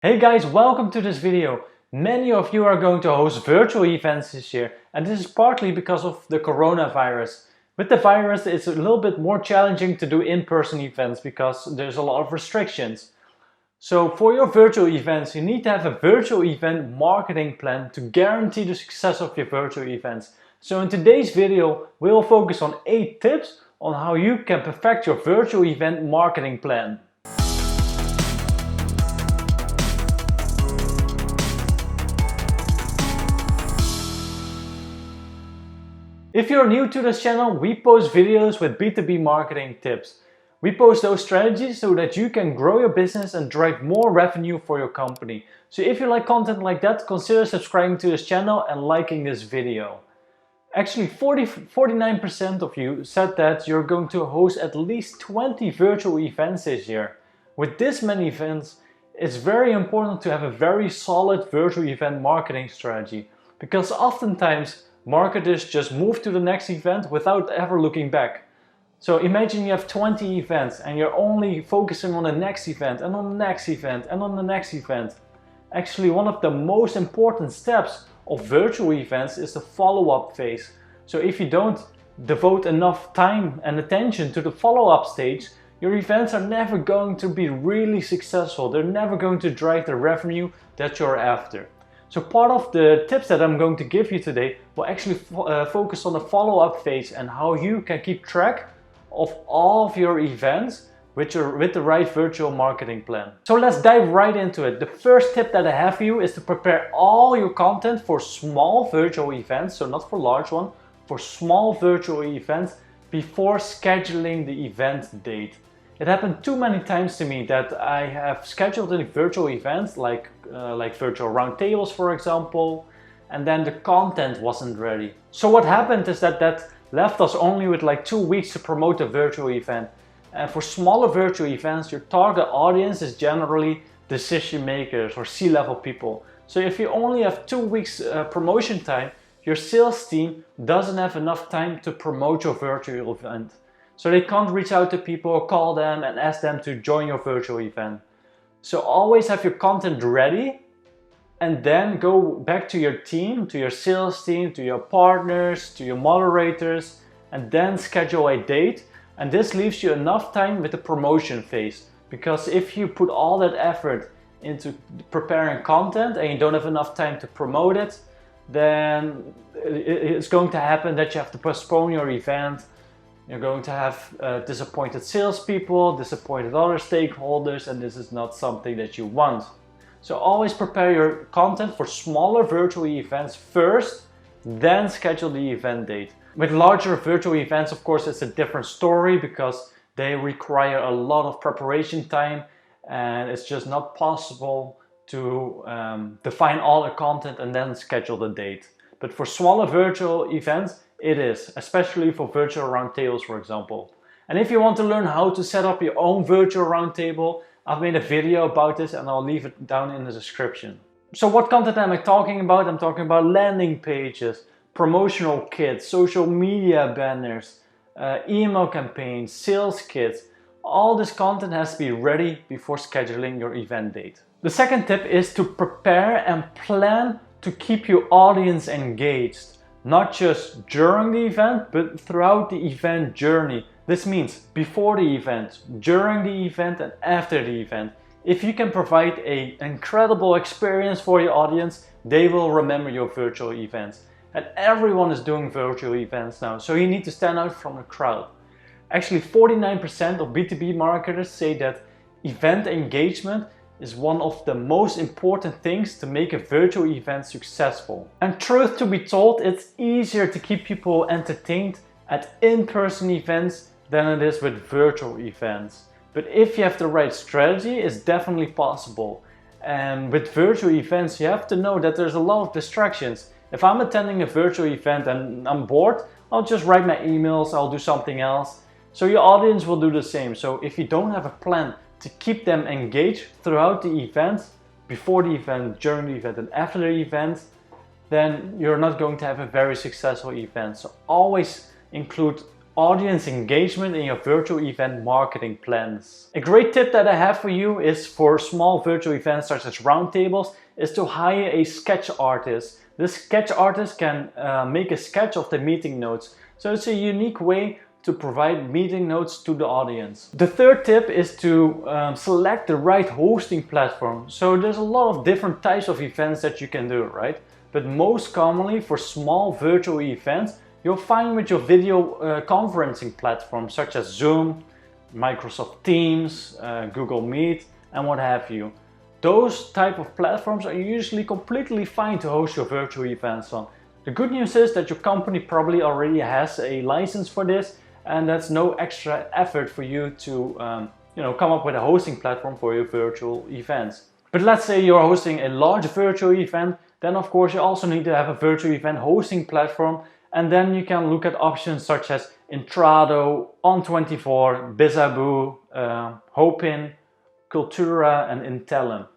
Hey guys, welcome to this video. Many of you are going to host virtual events this year, and this is partly because of the coronavirus. With the virus, it's a little bit more challenging to do in-person events because there's a lot of restrictions. So for your virtual events, you need to have a virtual event marketing plan to guarantee the success of your virtual events. So in today's video, we'll focus on 8 tips on how you can perfect your virtual event marketing plan. If you're new to this channel, we post videos with B2B marketing tips. We post those strategies so that you can grow your business and drive more revenue for your company. So if you like content like that, consider subscribing to this channel and liking this video. Actually, 49% of you said that you're going to host at least 20 virtual events this year. With this many events, it's very important to have a very solid virtual event marketing strategy, because oftentimes marketers just move to the next event without ever looking back. So imagine you have 20 events and you're only focusing on the next event and on the next event and on the next event. Actually, one of the most important steps of virtual events is the follow-up phase. So if you don't devote enough time and attention to the follow-up stage, your events are never going to be really successful. They're never going to drive the revenue that you're after. So part of the tips that I'm going to give you today will actually focus on the follow-up phase and how you can keep track of all of your events with the right virtual marketing plan. So let's dive right into it. The first tip that I have for you is to prepare all your content for small virtual events, so not for large ones, for small virtual events before scheduling the event date. It happened too many times to me that I have scheduled any virtual events like virtual roundtables, for example, and then the content wasn't ready. So what happened is that left us only with like 2 weeks to promote a virtual event. And for smaller virtual events, your target audience is generally decision makers or C-level people. So if you only have 2 weeks promotion time, your sales team doesn't have enough time to promote your virtual event. So they can't reach out to people or call them and ask them to join your virtual event. So always have your content ready and then go back to your team, to your sales team, to your partners, to your moderators, and then schedule a date. And this leaves you enough time with the promotion phase. Because if you put all that effort into preparing content and you don't have enough time to promote it, then it's going to happen that you have to postpone your event. You're going to have disappointed salespeople, disappointed other stakeholders, and this is not something that you want. So always prepare your content for smaller virtual events first, then schedule the event date. With larger virtual events, of course, it's a different story because they require a lot of preparation time and it's just not possible to define all the content and then schedule the date. But for smaller virtual events, it is, especially for virtual roundtables, for example. And if you want to learn how to set up your own virtual roundtable, I've made a video about this and I'll leave it down in the description. So what content am I talking about? I'm talking about landing pages, promotional kits, social media banners, email campaigns, sales kits. All this content has to be ready before scheduling your event date. The second tip is to prepare and plan to keep your audience engaged. Not just during the event, but throughout the event journey. This means before the event, during the event, and after the event. If you can provide an incredible experience for your audience, they will remember your virtual events. And everyone is doing virtual events now, so you need to stand out from the crowd. Actually, 49% of B2B marketers say that event engagement is one of the most important things to make a virtual event successful. And truth to be told, it's easier to keep people entertained at in-person events than it is with virtual events. But if you have the right strategy, it's definitely possible. And with virtual events, you have to know that there's a lot of distractions. If I'm attending a virtual event and I'm bored, I'll just write my emails, I'll do something else. So your audience will do the same. So if you don't have a plan to keep them engaged throughout the event, before the event, during the event, and after the event, then you're not going to have a very successful event. So always include audience engagement in your virtual event marketing plans. A great tip that I have for you is for small virtual events such as roundtables is to hire a sketch artist. This sketch artist can make a sketch of the meeting notes. So it's a unique way to provide meeting notes to the audience. The third tip is to select the right hosting platform. So there's a lot of different types of events that you can do, right? But most commonly for small virtual events, you'll find with your video conferencing platforms such as Zoom, Microsoft Teams, Google Meet, and what have you. Those type of platforms are usually completely fine to host your virtual events on. The good news is that your company probably already has a license for this, and that's no extra effort for you to come up with a hosting platform for your virtual events. But let's say you're hosting a large virtual event, then of course you also need to have a virtual event hosting platform, and then you can look at options such as Intrado, On24, Bizabu, Hopin, Cultura, and Intellum.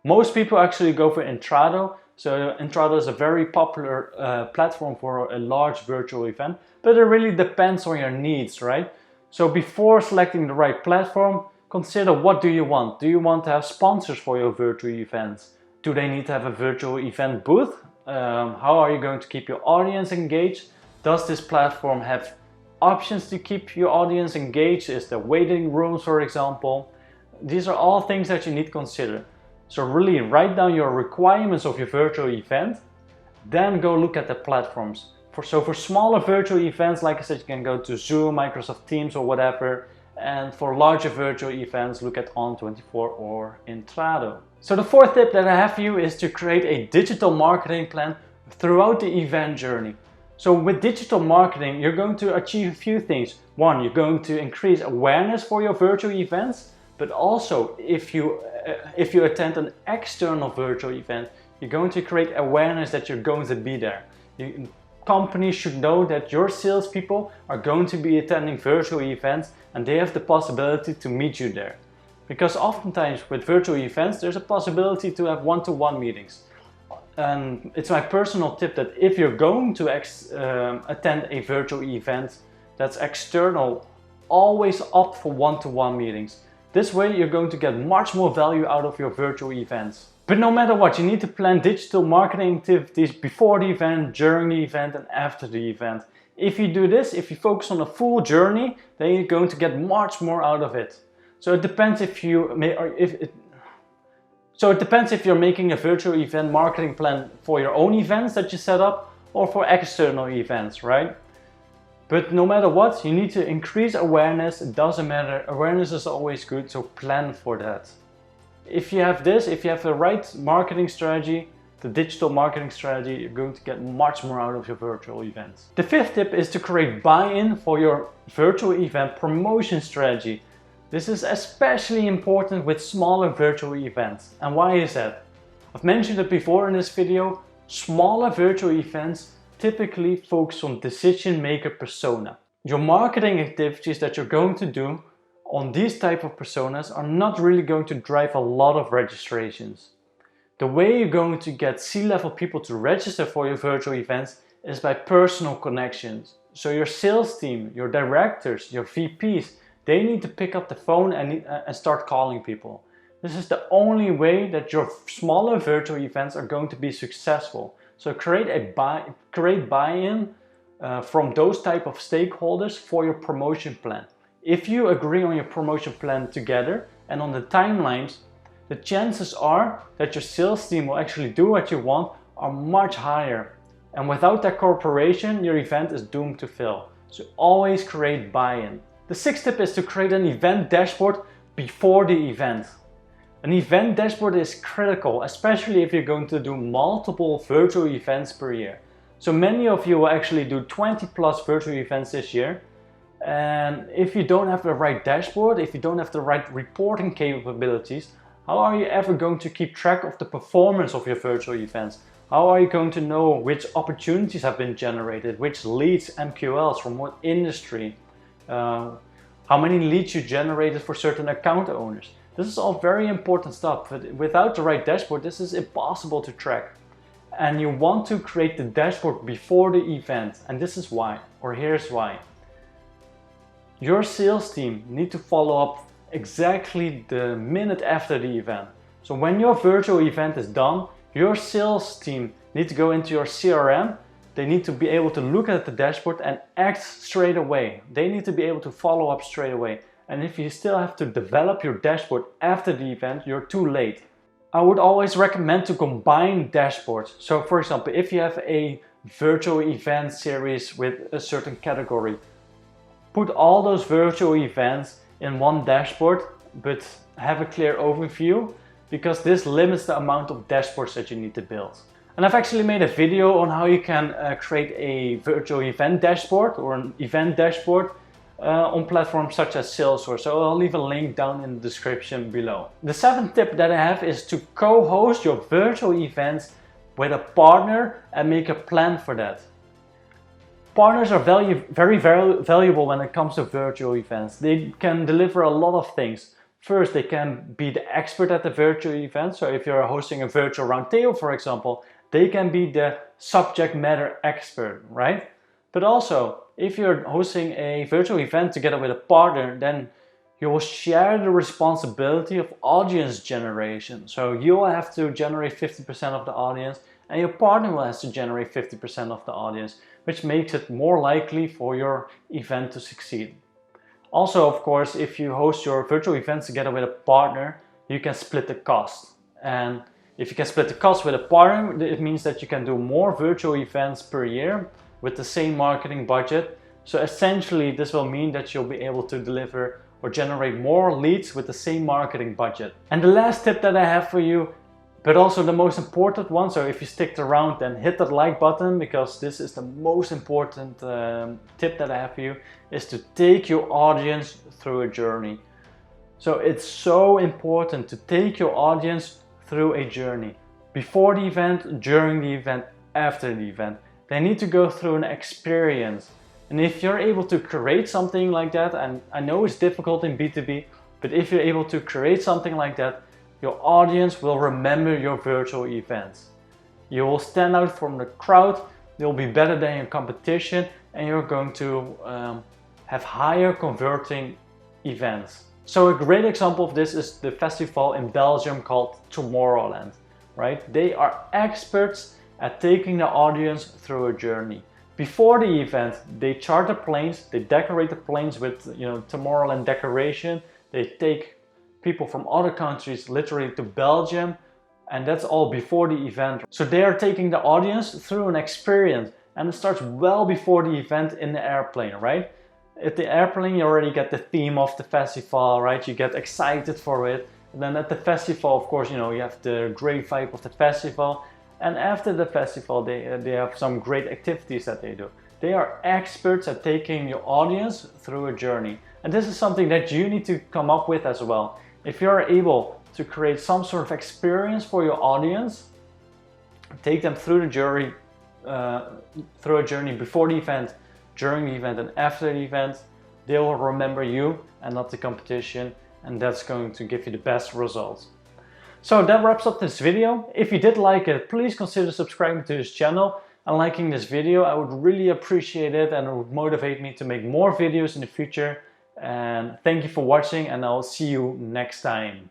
Most people actually go for Intrado. So Intrado is a very popular platform for a large virtual event, but it really depends on your needs, right? So before selecting the right platform, consider what do you want? Do you want to have sponsors for your virtual events? Do they need to have a virtual event booth? How are you going to keep your audience engaged? Does this platform have options to keep your audience engaged? Is there waiting rooms, for example? These are all things that you need to consider. So really write down your requirements of your virtual event, then go look at the platforms. So for smaller virtual events, like I said, you can go to Zoom, Microsoft Teams or whatever. And for larger virtual events, look at On24 or Intrado. So the fourth tip that I have for you is to create a digital marketing plan throughout the event journey. So with digital marketing, you're going to achieve a few things. One, you're going to increase awareness for your virtual events. But also, if you attend an external virtual event, you're going to create awareness that you're going to be there. Companies should know that your salespeople are going to be attending virtual events and they have the possibility to meet you there. Because oftentimes with virtual events, there's a possibility to have one-to-one meetings. And it's my personal tip that if you're going to attend a virtual event that's external, always opt for one-to-one meetings. This way you're going to get much more value out of your virtual events. But no matter what, you need to plan digital marketing activities before the event, during the event and after the event. If you do this, if you focus on a full journey, then you're going to get much more out of it. So it depends if you're making a virtual event marketing plan for your own events that you set up or for external events, right? But no matter what, you need to increase awareness. It doesn't matter. Awareness is always good, so plan for that. If you have this, if you have the right marketing strategy, the digital marketing strategy, you're going to get much more out of your virtual events. The fifth tip is to create buy-in for your virtual event promotion strategy. This is especially important with smaller virtual events. And why is that? I've mentioned it before in this video. Smaller virtual events typically focus on decision maker persona. Your marketing activities that you're going to do on these type of personas are not really going to drive a lot of registrations. The way you're going to get C-level people to register for your virtual events is by personal connections. So your sales team, your directors, your VPs, they need to pick up the phone and start calling people. This is the only way that your smaller virtual events are going to be successful. So create buy-in from those type of stakeholders for your promotion plan. If you agree on your promotion plan together and on the timelines, the chances are that your sales team will actually do what you want are much higher. And without that cooperation, your event is doomed to fail. So always create buy-in. The sixth tip is to create an event dashboard before the event. An event dashboard is critical, especially if you're going to do multiple virtual events per year. So many of you will actually do 20 plus virtual events this year. And if you don't have the right dashboard, if you don't have the right reporting capabilities, how are you ever going to keep track of the performance of your virtual events? How are you going to know which opportunities have been generated, which leads, MQLs, from what industry, how many leads you generated for certain account owners? This is all very important stuff, but without the right dashboard, this is impossible to track. And you want to create the dashboard before the event, and this is why, or here's why. Your sales team need to follow up exactly the minute after the event. So when your virtual event is done, your sales team need to go into your CRM. They need to be able to look at the dashboard and act straight away. They need to be able to follow up straight away. And if you still have to develop your dashboard after the event, you're too late. I would always recommend to combine dashboards. So for example, if you have a virtual event series with a certain category, put all those virtual events in one dashboard, but have a clear overview, because this limits the amount of dashboards that you need to build. And I've actually made a video on how you can create a virtual event dashboard or an event dashboard on platforms such as Salesforce. So I'll leave a link down in the description below. The 7th tip that I have is to co-host your virtual events with a partner and make a plan for that. Partners are very valuable when it comes to virtual events. They can deliver a lot of things. First, they can be the expert at the virtual event. So if you're hosting a virtual roundtable, for example, they can be the subject matter expert, right? But also, if you're hosting a virtual event together with a partner, then you will share the responsibility of audience generation. So you'll have to generate 50% of the audience, and your partner will have to generate 50% of the audience, which makes it more likely for your event to succeed. Also, of course, if you host your virtual events together with a partner, you can split the cost. And if you can split the cost with a partner, it means that you can do more virtual events per year with the same marketing budget. So essentially, this will mean that you'll be able to deliver or generate more leads with the same marketing budget. And the last tip that I have for you, but also the most important one, so if you stick around, then hit that like button, because this is the most important tip that I have for you, is to take your audience through a journey. So it's so important to take your audience through a journey. Before the event, during the event, after the event. They need to go through an experience. And if you're able to create something like that, and I know it's difficult in B2B, but if you're able to create something like that, your audience will remember your virtual events. You will stand out from the crowd, you'll be better than your competition, and you're going to have higher converting events. So a great example of this is the festival in Belgium called Tomorrowland, right? They are experts at taking the audience through a journey. Before the event, they charter planes, they decorate the planes with Tomorrowland decoration. They take people from other countries literally to Belgium, and that's all before the event. So they are taking the audience through an experience, and it starts well before the event in the airplane, right? At the airplane, you already get the theme of the festival, right? You get excited for it. And then at the festival, of course, you have the great vibe of the festival. And after the festival, they have some great activities that they do. They are experts at taking your audience through a journey. And this is something that you need to come up with as well. If you're able to create some sort of experience for your audience, take them through the journey, through a journey before the event, during the event, and after the event, they will remember you and not the competition, and that's going to give you the best results. So that wraps up this video. If you did like it, please consider subscribing to this channel and liking this video. I would really appreciate it, and it would motivate me to make more videos in the future. And thank you for watching, and I'll see you next time.